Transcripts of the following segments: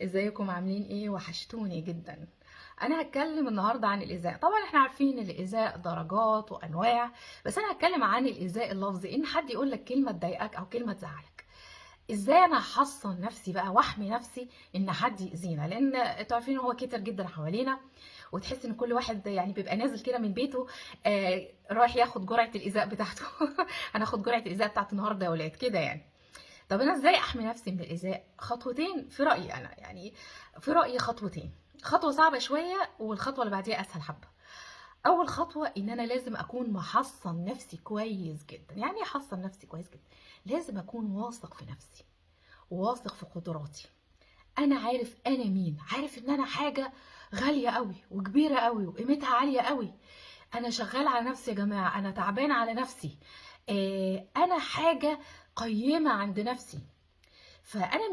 ازيكم عاملين ايه؟ وحشتوني جدا. انا هتكلم النهارده عن الايذاء. طبعا احنا عارفين ان الايذاء درجات وانواع، بس انا هتكلم عن الايذاء اللفظي، ان حد يقول لك كلمه تضايقك او كلمه تزعلك. ازاي انا احصن نفسي بقى واحمي نفسي ان حد يأذينا؟ لان انتوا عارفين هو كتير جدا حوالينا، وتحس ان كل واحد يعني بيبقى نازل كده من بيته رايح ياخد جرعه الايذاء بتاعته. انا هاخد جرعه الايذاء بتاعت النهارده يا ولاد كده يعني. طب انا ازاي احمي نفسي من الايذاء؟ خطوتين في رايي انا، يعني في رايي خطوتين. خطوه صعبه شويه والخطوه اللي بعديها اسهل حبه. اول خطوه ان انا لازم اكون محصن نفسي كويس جدا. يعني ايه احصن نفسي كويس جدا؟ لازم اكون واثق في نفسي، وواثق في قدراتي. انا عارف انا مين، عارف ان انا حاجه غاليه قوي وكبيره قوي وقيمتها عاليه قوي. انا شغاله على نفسي يا جماعه، انا تعبانه على نفسي. انا حاجه قيمه عند نفسي. فانا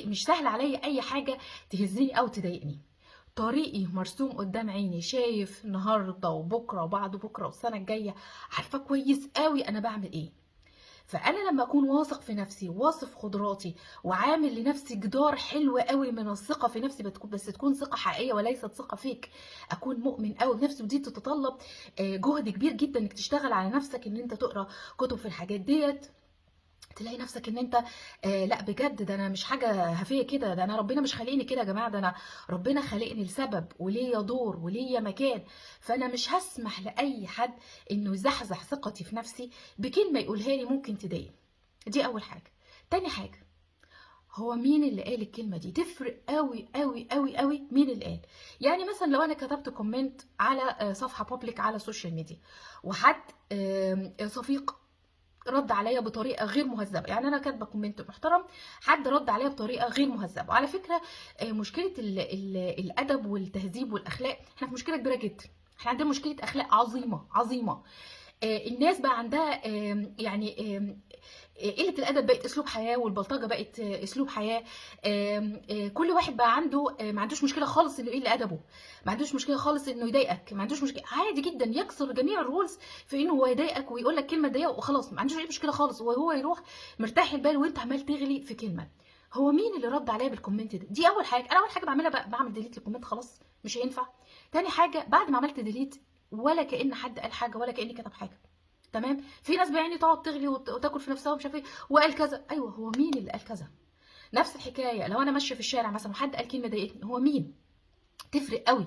مش سهل عليا اي حاجه تهزني او تضايقني. طريقي مرسوم قدام عيني، شايف النهارده وبكره وبعد بكره والسنه الجايه، عارفه كويس قوي انا بعمل ايه. فانا لما اكون واثق في نفسي، واثق في قدراتي، وعامل لنفسي جدار حلو قوي من الثقه في نفسي، بس تكون ثقه حقيقيه وليست ثقه فيك. اكون مؤمن قوي بنفسي، ودي تتطلب جهد كبير جدا انك تشتغل على نفسك، ان انت تقرا كتب في الحاجات ديت. تلاقي نفسك ان انت لا بجد، ده انا مش حاجه هفيه كده، ده انا ربنا مش خالقني كده يا جماعه، ده انا ربنا خالقني لسبب وليا دور وليا مكان. فانا مش هسمح لاي حد انه يزحزح ثقتي في نفسي بكلمه يقولها لي ممكن تضايقني. دي اول حاجه. تاني حاجه، هو مين اللي قال الكلمه دي؟ تفرق قوي قوي قوي قوي مين اللي قال. يعني مثلا لو انا كتبت كومنت على صفحه بابليك على السوشيال ميديا، وحد صفيق رد عليا بطريقه غير مهذبه، يعني انا كاتبه كومنت محترم، حد رد عليا بطريقه غير مهذبه. وعلى فكره مشكله الادب والتهذيب والاخلاق، احنا في مشكله كبيره جدا. احنا عندنا مشكله اخلاق عظيمه عظيمه. الناس بقى عندها يعني قلة الأدب بقت أسلوب حياة، والبلطجة بقت أسلوب حياة. كل واحد بقى عنده ما عندوش مشكلة خالص إنه يقل أدبه، ما عندوش مشكلة خالص إنه يضايقك، ما عندوش مشكلة، عادي جدا يكسر جميع الرولز في إنه هو يضايقك ويقول لك كلمة تضايقه وخلاص، ما عندوش أي مشكلة خالص، وهو يروح مرتاح البال وأنت عمال تغلي في كلمة. هو مين اللي رد عليا بالكومنت ده؟ دي أول حاجة. أنا أول حاجة بعملها بقى بعمل ديليت للكومنت، خلاص مش هينفع. تاني حاجة، بعد ما عملت ديليت، ولا كأن حد قال حاجة ولا كأني كتب حاجة. تمام. في ناس يعني تقعد تغلي وتاكل في نفسها ومش عارف ايه، وقال كذا. ايوه، هو مين اللي قال كذا؟ نفس الحكايه لو انا ماشيه في الشارع مثلا وحد قال كلمه ضايقتني، هو مين؟ تفرق قوي.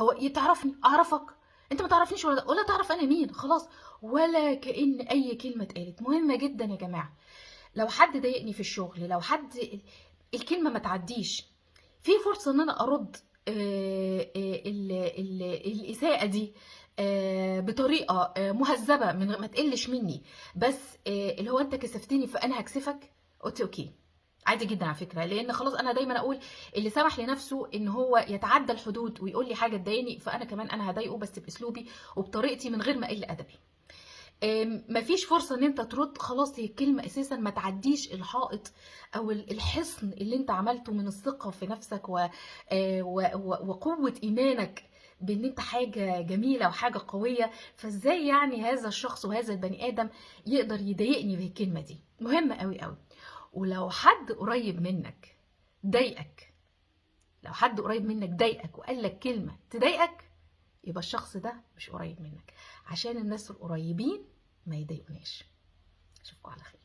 هو تعرفني اعرفك؟ انت ما تعرفنيش ولا تعرف انا مين، خلاص. ولا كأن اي كلمه اتقالت. مهمه جدا يا جماعه. لو حد ضايقني في الشغل، لو حد الكلمه ما تعديش، في فرصه ان انا ارد الاساءه دي بطريقه مهذبه من غير ما تقلش مني. بس اللي هو انت كسفتني فانا هكسفك. قلت اوكي، عادي جدا على فكره، لان خلاص انا دايما اقول اللي سمح لنفسه ان هو يتعدى الحدود ويقول لي حاجه تضايقني، فانا كمان انا هضايقه بس باسلوبي وبطريقتي من غير ما اقل ادبي. مفيش فرصة ان انت ترد، خلاص هي الكلمة اساسا ما تعديش الحائط او الحصن اللي انت عملته من الثقة في نفسك وقوة ايمانك بان انت حاجة جميلة وحاجة قوية. فازاي يعني هذا الشخص وهذا البني ادم يقدر يضايقني بالكلمة دي؟ مهمة قوي قوي. ولو حد قريب منك ضايقك، لو حد قريب منك ضايقك وقال لك كلمة تضايقك، يبقى الشخص ده مش قريب منك، عشان الناس القريبين ما يضايقوناش. اشوفكم على خير.